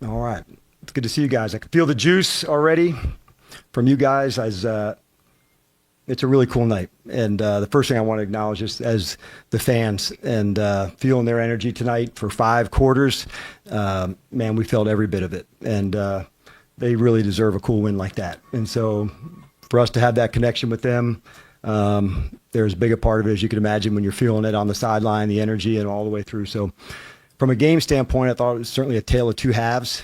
All right. It's good to see you guys. I can feel the juice already from you guys. It's a really cool night. And the first thing I want to acknowledge is as the fans and feeling their energy tonight for 5 quarters. Man, we felt every bit of it. And they really deserve a cool win like that. And so for us to have that connection with them, they're as big a part of it as you can imagine when you're feeling it on the sideline, the energy, and all the way through. So from a game standpoint, I thought it was certainly a tale of two halves.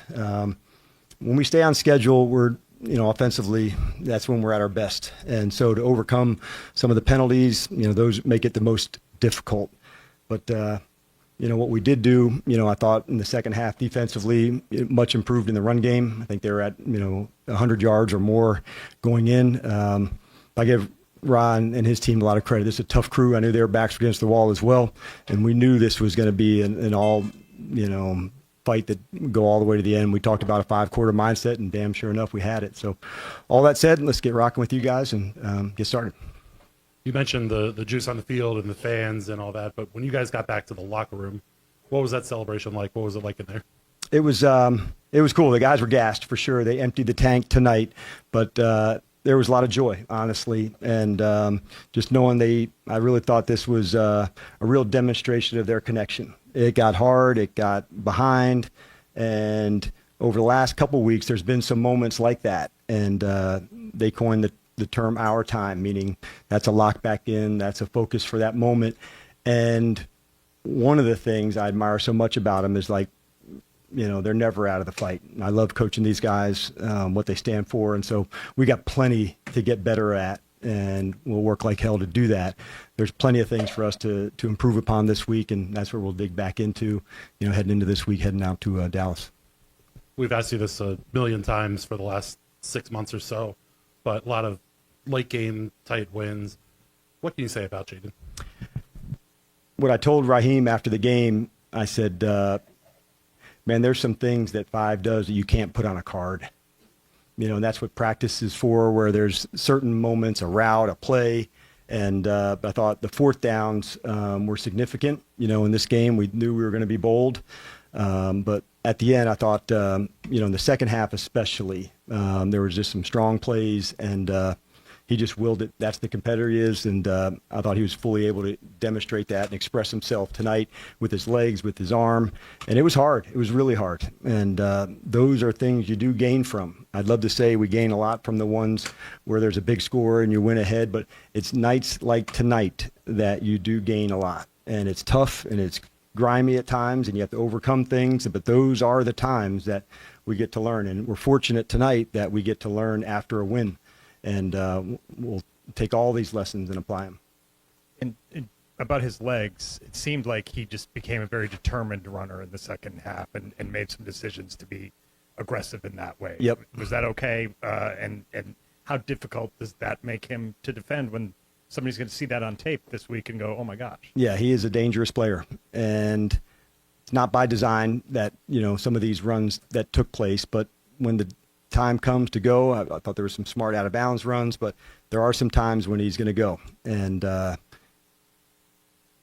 When we stay on schedule, we're, offensively, that's when we're at our best. And so to overcome some of the penalties, those make it the most difficult. But, what we did do, I thought in the second half defensively, much improved in the run game. I think they were at, 100 yards or more going in. I give Ron and his team a lot of credit. This is a tough crew. I knew their backs were against the wall as well. And we knew this was going to be an all, fight that would go all the way to the end. We talked about a 5-quarter mindset, and damn sure enough, we had it. So all that said, let's get rocking with you guys and get started. You mentioned the juice on the field and the fans and all that, but when you guys got back to the locker room, what was that celebration like? What was it like in there? It was cool. The guys were gassed for sure. They emptied the tank tonight, but there was a lot of joy, honestly, and just knowing I really thought this was a real demonstration of their connection. It got hard, it got behind, and over the last couple of weeks, there's been some moments like that, and they coined the term "our time," meaning that's a lock back in, that's a focus for that moment. And one of the things I admire so much about them is they're never out of the fight. And I love coaching these guys, what they stand for. And so we got plenty to get better at, and we'll work like hell to do that. There's plenty of things for us to improve upon this week, and that's where we'll dig back into, heading into this week, heading out to Dallas. We've asked you this a million times for the last 6 months or so, but a lot of late game tight wins. What can you say about Jaden? What I told Raheem after the game, I said, man, there's some things that 5 does that you can't put on a card. And that's what practice is for, where there's certain moments, a route, a play. And I thought the 4th downs were significant. In this game, we knew we were going to be bold. But at the end, I thought, in the second half especially, there was just some strong plays, and he just willed it. That's the competitor he is, and I thought he was fully able to demonstrate that and express himself tonight with his legs, with his arm. And it was hard. It was really hard. And those are things you do gain from. I'd love to say we gain a lot from the ones where there's a big score and you win ahead, but it's nights like tonight that you do gain a lot. And it's tough and it's grimy at times, and you have to overcome things, but those are the times that we get to learn. And we're fortunate tonight that we get to learn after a win. And we'll take all these lessons and apply them. And about his legs, it seemed like he just became a very determined runner in the second half and made some decisions to be aggressive in that way. Yep. Was that okay? And how difficult does that make him to defend when somebody's going to see that on tape this week and go, oh, my gosh? Yeah, he is a dangerous player. And it's not by design that, some of these runs that took place, but when the time comes to go, I thought there were some smart out of bounds runs, but there are some times when he's going to go. And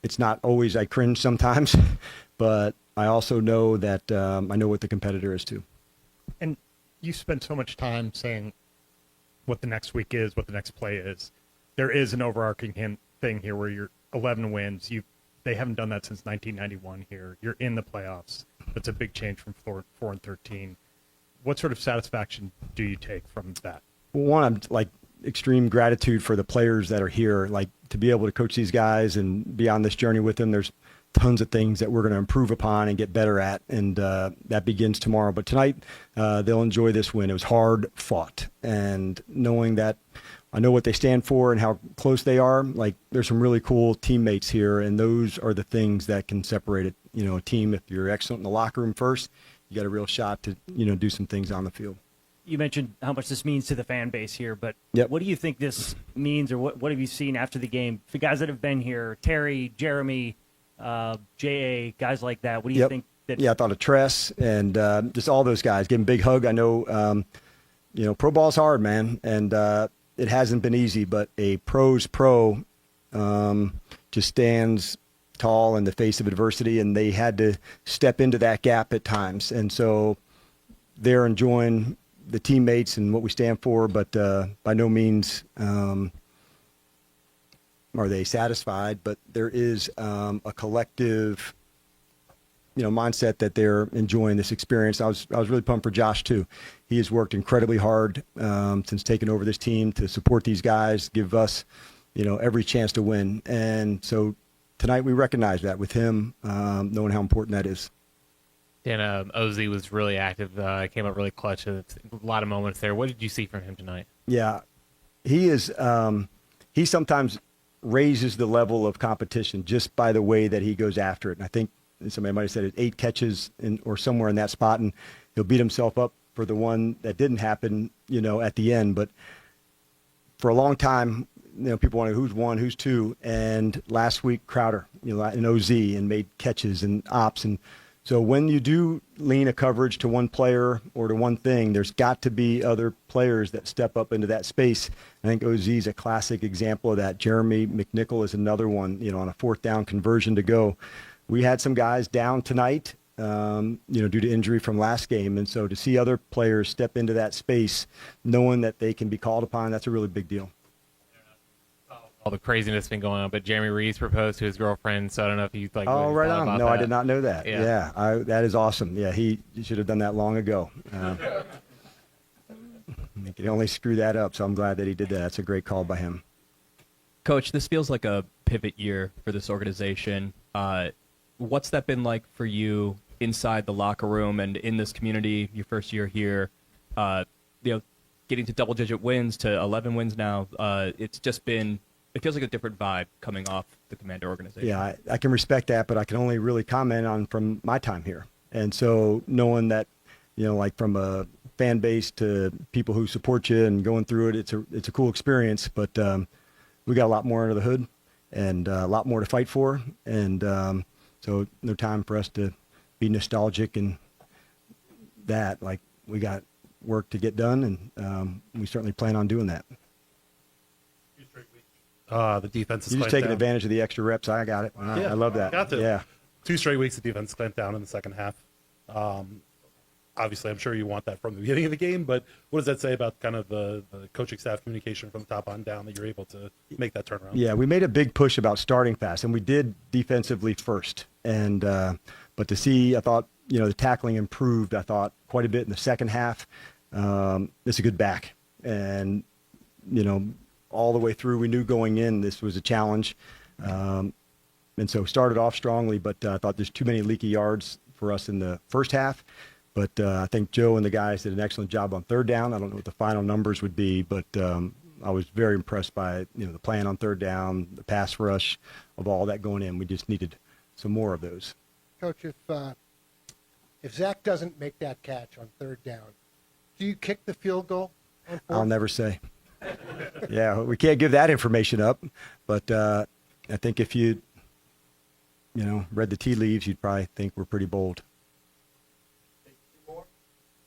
it's not always, I cringe sometimes, but I also know that I know what the competitor is too. And you spend so much time saying what the next week is, what the next play is. There is an overarching thing here where you're 11 wins. They haven't done that since 1991 here. You're in the playoffs. That's a big change from 4-13. What sort of satisfaction do you take from that? Well, one, I'm extreme gratitude for the players that are here, to be able to coach these guys and be on this journey with them. There's tons of things that we're going to improve upon and get better at, and that begins tomorrow. But tonight, they'll enjoy this win. It was hard fought, and knowing that I know what they stand for and how close they are, there's some really cool teammates here, and those are the things that can separate it. A team, if you're excellent in the locker room first, you got a real shot to, do some things on the field. You mentioned how much this means to the fan base here, but Yep. What do you think this means, or what have you seen after the game? For guys that have been here, Terry, Jeremy, J.A., guys like that, what do you Yep. think? Yeah, I thought of Tress and just all those guys. Give them a big hug. I know, pro ball's hard, man, and it hasn't been easy, but a pro's pro just stands tall in the face of adversity, and they had to step into that gap at times. And so they're enjoying the teammates and what we stand for, but by no means are they satisfied. But there is a collective, mindset that they're enjoying this experience. I was really pumped for Josh too. He has worked incredibly hard since taking over this team to support these guys, give us, every chance to win. And so tonight we recognize that with him, knowing how important that is. Dan, OZ was really active. Came up really clutch. A lot of moments there. What did you see from him tonight? Yeah, he is. He sometimes raises the level of competition just by the way that he goes after it. And I think somebody might have said it, 8 catches or somewhere in that spot, and he'll beat himself up for the one that didn't happen, at the end. But for a long time, people wanted who's 1, who's 2, and last week Crowder, in OZ, and made catches and ops. And so when you do lean a coverage to one player or to one thing, there's got to be other players that step up into that space. I think OZ is a classic example of that. Jeremy McNichol is another one, on a 4th down conversion to go. We had some guys down tonight, due to injury from last game. And so to see other players step into that space, knowing that they can be called upon, that's a really big deal. All the craziness been going on, but Jeremy Reeves proposed to his girlfriend, so I don't know if you Oh, right on. No, that. I did not know that. Yeah. That is awesome. Yeah, he should have done that long ago. He could only screw that up, so I'm glad that he did that. That's a great call by him. Coach, this feels like a pivot year for this organization. What's that been like for you inside the locker room and in this community, your first year here? Getting to double-digit wins to 11 wins now, it's just been – it feels like a different vibe coming off the Commander organization. Yeah, I can respect that, but I can only really comment on from my time here. And so knowing that, like from a fan base to people who support you and going through it, it's a cool experience. But we got a lot more under the hood and a lot more to fight for. And so no time for us to be nostalgic and that. Like, we got work to get done, and we certainly plan on doing that. The defense is You're just clamped taking down. advantage of the extra reps. I got it. I love that. Got to. Yeah. 2 straight weeks the defense clamped down in the second half. Obviously, I'm sure you want that from the beginning of the game, but what does that say about kind of the coaching staff communication from the top on down that you're able to make that turnaround? Yeah, we made a big push about starting fast, and we did defensively first. And but to see, I thought, the tackling improved, I thought, quite a bit in the second half. It's a good back. And, all the way through, we knew going in this was a challenge. And so started off strongly, but I thought there's too many leaky yards for us in the first half. But I think Joe and the guys did an excellent job on 3rd down. I don't know what the final numbers would be, but I was very impressed by the plan on 3rd down, the pass rush, of all that going in. We just needed some more of those. Coach, if Zach doesn't make that catch on 3rd down, do you kick the field goal on 4th? I'll never say. Yeah, we can't give that information up, but I think if you read the tea leaves, you'd probably think we're pretty bold.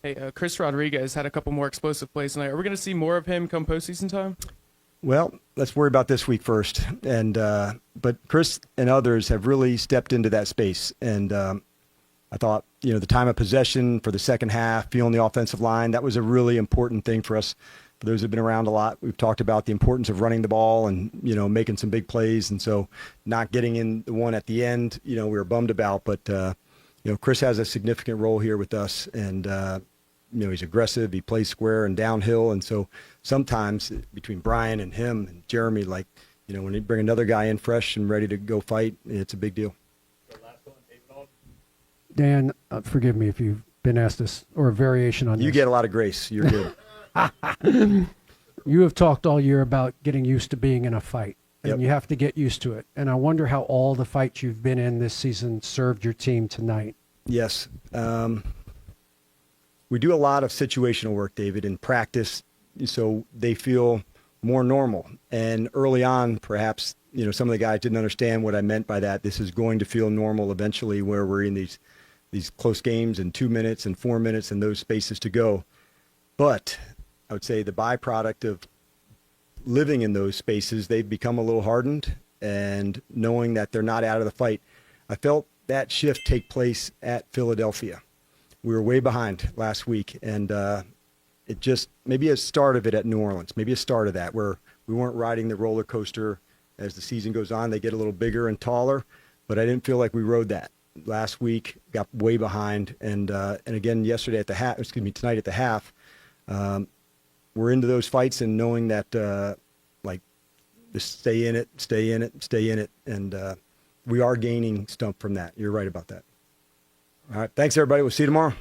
Hey, Chris Rodriguez had a couple more explosive plays tonight. Are we going to see more of him come postseason time? Well, let's worry about this week first. And but Chris and others have really stepped into that space. And I thought, the time of possession for the second half, feeling the offensive line, that was a really important thing for us. For those who've been around a lot, we've talked about the importance of running the ball and, making some big plays. And so not getting in the one at the end, we were bummed about. But, Chris has a significant role here with us. And, he's aggressive. He plays square and downhill. And so sometimes between Brian and him and Jeremy, when you bring another guy in fresh and ready to go fight, it's a big deal. Dan, forgive me if you've been asked this or a variation on this. You get a lot of grace. You're good. You have talked all year about getting used to being in a fight, and Yep. you have to get used to it. And I wonder how all the fights you've been in this season served your team tonight. Yes. We do a lot of situational work, David, in practice, so they feel more normal. And early on, perhaps, some of the guys didn't understand what I meant by that. This is going to feel normal eventually, where we're in these close games in 2 minutes and 4 minutes and those spaces to go. But I would say the byproduct of living in those spaces, they've become a little hardened, and knowing that they're not out of the fight. I felt that shift take place at Philadelphia. we were way behind last week, and it just maybe a start of it at New Orleans, maybe a start of that where we weren't riding the roller coaster. As the season goes on, they get a little bigger and taller, but I didn't feel like we rode that last week. Got way behind, and again yesterday at the half. Excuse me, tonight at the half. We're into those fights and knowing that like just stay in it, and we are gaining stuff from that. You're right about that. All right, thanks everybody. We'll see you tomorrow.